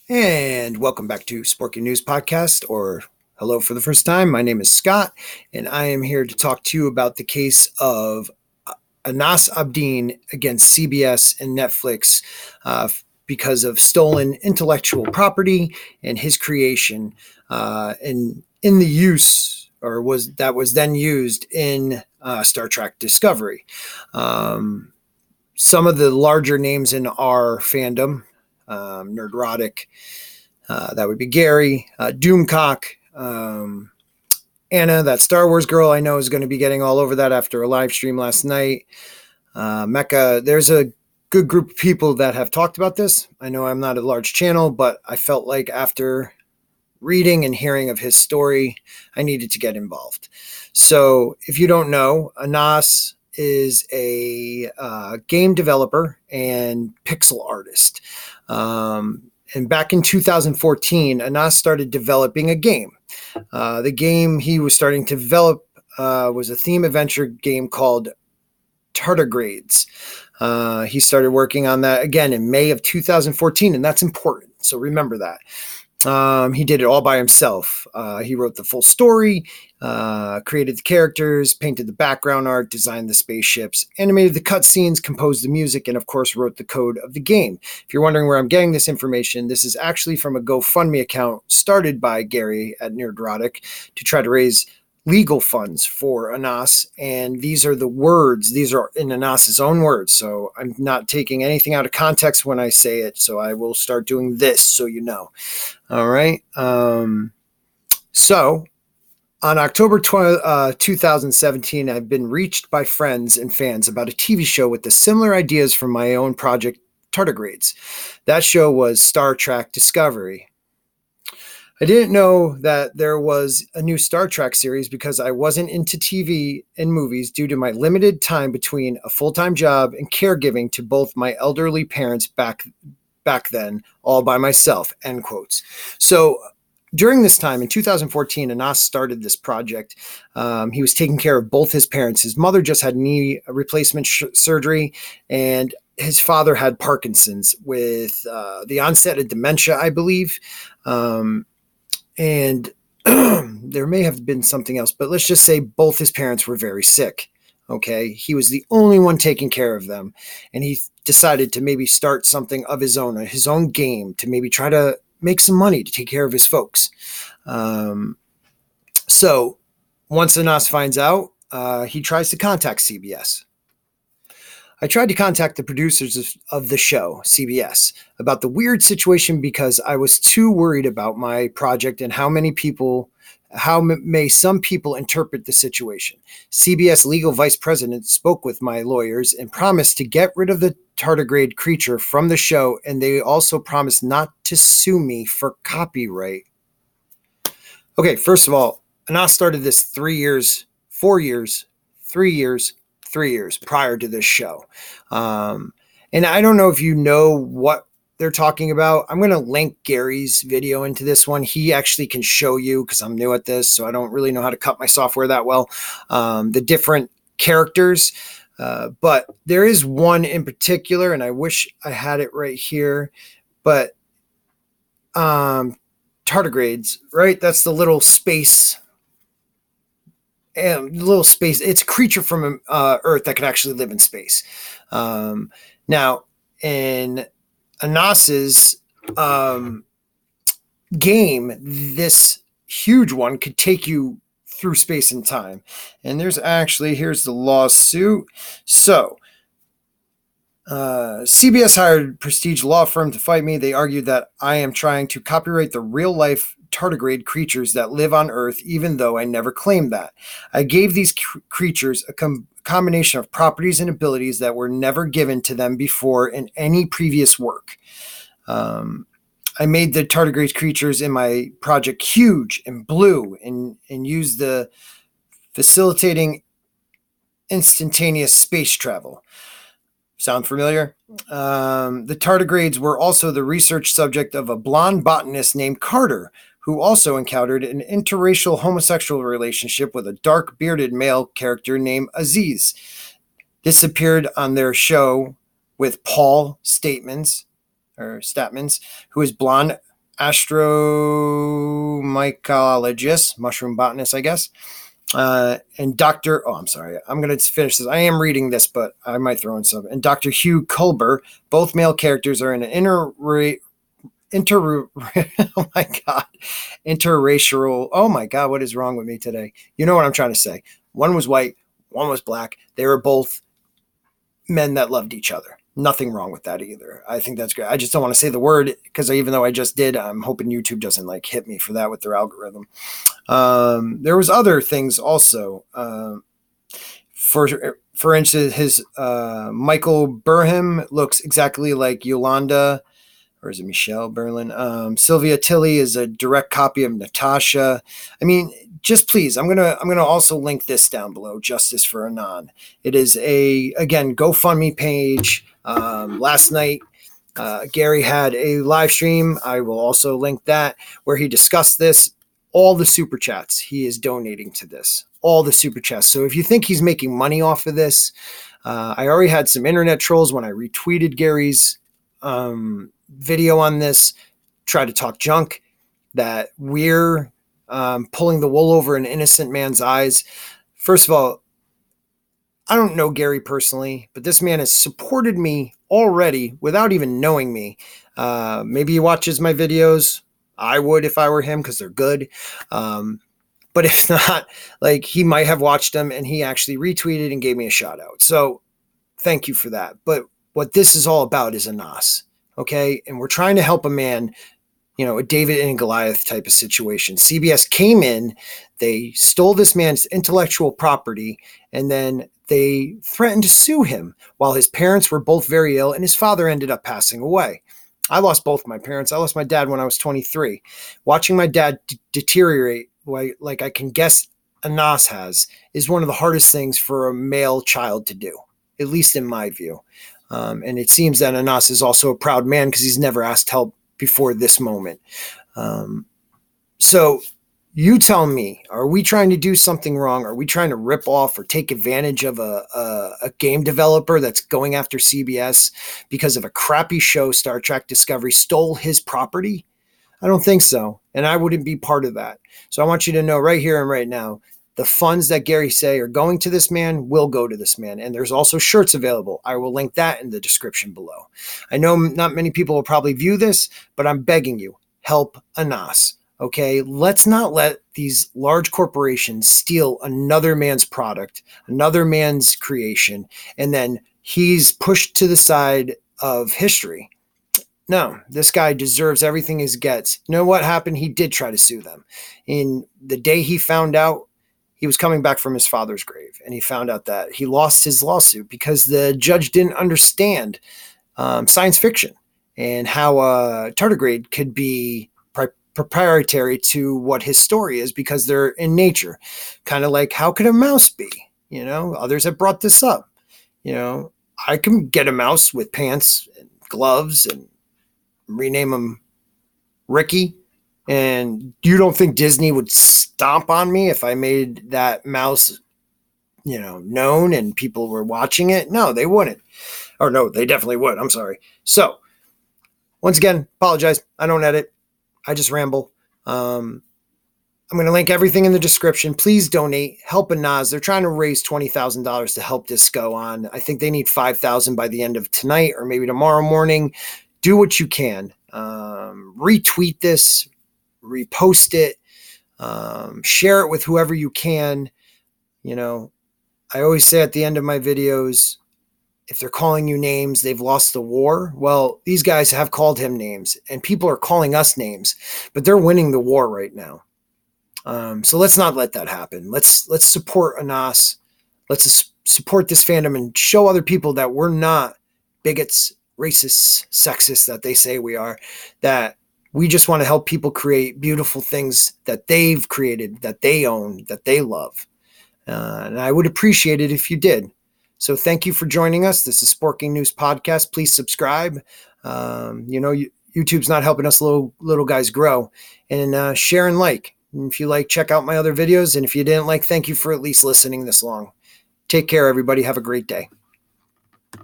And welcome back to Sporking News Podcast, or hello for the first time. My name is Scott, and I am here to talk to you about the case of Anas Abdin against CBS and Netflix because of stolen intellectual property and his creation, and in the use, or was then used in Star Trek Discovery. Some of the larger names in our fandom, Nerdrotic, that would be Gary, Doomcock, Anna, that Star Wars girl I know is going to be getting all over that after a live stream last night. Mecca, there's a good group of people that have talked about this. I know I'm not a large channel, but I felt like after reading and hearing of his story, I needed to get involved. So if you don't know, Anas is a game developer and pixel artist. And back in 2014, Anas started developing a game. The game he was starting to develop was a theme adventure game called Tardigrades. He started working on that again in May of 2014, and that's important. So remember that. He did it all by himself. He wrote the full story, created the characters, painted the background art, designed the spaceships, animated the cutscenes, composed the music, and of course wrote the code of the game. If you're wondering where I'm getting this information, this is actually from a GoFundMe account started by Gary at Nerdrotic to try to raise legal funds for Anas, and these are the words. These are in Anas's own words, so I'm not taking anything out of context when I say it, so I will start doing this so you know. All right. So on October 2017, I've been reached by friends and fans about a TV show with the similar ideas from my own project, Tardigrades. That show was Star Trek Discovery. I didn't know that there was a new Star Trek series because I wasn't into TV and movies due to my limited time between a full-time job and caregiving to both my elderly parents back then, all by myself, end quotes. So during this time in 2014, Anas started this project. He was taking care of both his parents. His mother just had knee replacement surgery, and his father had Parkinson's with the onset of dementia, I believe. And there may have been something else, but let's just say both his parents were very sick. Okay. He was the only one taking care of them. And he decided to maybe start something of his own game to maybe try to make some money to take care of his folks. So once Anas finds out, he tries to contact CBS. I tried to contact the producers of the show, CBS, about the weird situation because I was too worried about my project and how may some people interpret the situation. CBS legal vice president spoke with my lawyers and promised to get rid of the tardigrade creature from the show, and they also promised not to sue me for copyright. Okay, first of all, Anas started this 3 years, 4 years, 3 years, 3 years prior to this show. And I don't know if you know what they're talking about. I'm going to link Gary's video into this one. He actually can show you, because I'm new at this, so I don't really know how to cut my software that well, the different characters. But there is one in particular, and I wish I had it right here, but tardigrades, right? That's the little space. It's a creature from Earth that can actually live in space. Now, in Anas's game, this huge one could take you through space and time. And here's the lawsuit. So, CBS hired prestige law firm to fight me. They argued that I am trying to copyright the real-life tardigrade creatures that live on Earth, even though I never claimed that. I gave these creatures a combination of properties and abilities that were never given to them before in any previous work. I made the tardigrade creatures in my project huge and blue and used the facilitating instantaneous space travel. Sound familiar? The tardigrades were also the research subject of a blonde botanist named Carter, who also encountered an interracial homosexual relationship with a dark bearded male character named Aziz. This appeared on their show with Paul Statmans, who is blonde astromycologist, mushroom botanist, I guess. And Dr. Oh, I'm sorry. I'm going to finish this. I am reading this, but I might throw in some. And Dr. Hugh Culber, both male characters, are in an oh my God, interracial. Oh my God, what is wrong with me today? You know what I'm trying to say. One was white, one was black. They were both men that loved each other. Nothing wrong with that either. I think that's great. I just don't want to say the word because even though I just did, I'm hoping YouTube doesn't like hit me for that with their algorithm. There was other things also. For instance, his Michael Burnham looks exactly like Yolanda, or is it Michelle Berlin? Sylvia Tilly is a direct copy of Natasha. I mean, just please, I'm gonna also link this down below. Justice for Anan. It is again GoFundMe page. Last night, Gary had a live stream. I will also link that where he discussed this. All the super chats he is donating to this. All the super chats. So if you think he's making money off of this, I already had some internet trolls when I retweeted Gary's video on this, try to talk junk that we're pulling the wool over an innocent man's eyes. First of all, I don't know Gary personally, but this man has supported me already without even knowing me. Maybe he watches my videos. I would if I were him because they're good. But if not, like he might have watched them and he actually retweeted and gave me a shout out. So thank you for that. But what this is all about is Anas. Okay. And we're trying to help a man, a David and Goliath type of situation. CBS came in, they stole this man's intellectual property, and then they threatened to sue him while his parents were both very ill and his father ended up passing away. I lost both my parents. I lost my dad when I was 23. Watching my dad deteriorate, like I can guess Anas has, is one of the hardest things for a male child to do, at least in my view. And it seems that Anas is also a proud man because he's never asked help before this moment. So you tell me, are we trying to do something wrong? Are we trying to rip off or take advantage of a game developer that's going after CBS because of a crappy show, Star Trek Discovery, stole his property? I don't think so. And I wouldn't be part of that. So I want you to know right here and right now, the funds that Gary say are going to this man will go to this man. And there's also shirts available. I will link that in the description below. I know not many people will probably view this, but I'm begging you, help Anas. Okay, let's not let these large corporations steal another man's product, another man's creation, and then he's pushed to the side of history. No, this guy deserves everything he gets. You know what happened? He did try to sue them. In the day he found out, he was coming back from his father's grave, and he found out that he lost his lawsuit because the judge didn't understand science fiction and how tardigrade could be proprietary to what his story is because they're in nature. Kind of like, how could a mouse be? Others have brought this up. I can get a mouse with pants and gloves and rename him Ricky. And you don't think Disney would stomp on me if I made that mouse, known and people were watching it? No, they wouldn't. Or no, they definitely would. I'm sorry. So once again, apologize. I don't edit. I just ramble. I'm going to link everything in the description. Please donate. Help Anas. They're trying to raise $20,000 to help this go on. I think they need $5,000 by the end of tonight or maybe tomorrow morning. Do what you can. Retweet this. Repost it, share it with whoever you can. I always say at the end of my videos, if they're calling you names, they've lost the war. Well, these guys have called him names and people are calling us names, but they're winning the war right now. So let's not let that happen. Let's support Anas. Let's support this fandom and show other people that we're not bigots, racists, sexist that they say we are, that we just want to help people create beautiful things that they've created, that they own, that they love. And I would appreciate it if you did. So thank you for joining us. This is Sporking News Podcast. Please subscribe. YouTube's not helping us little guys grow. And share and like. And if you like, check out my other videos. And if you didn't like, thank you for at least listening this long. Take care, everybody. Have a great day.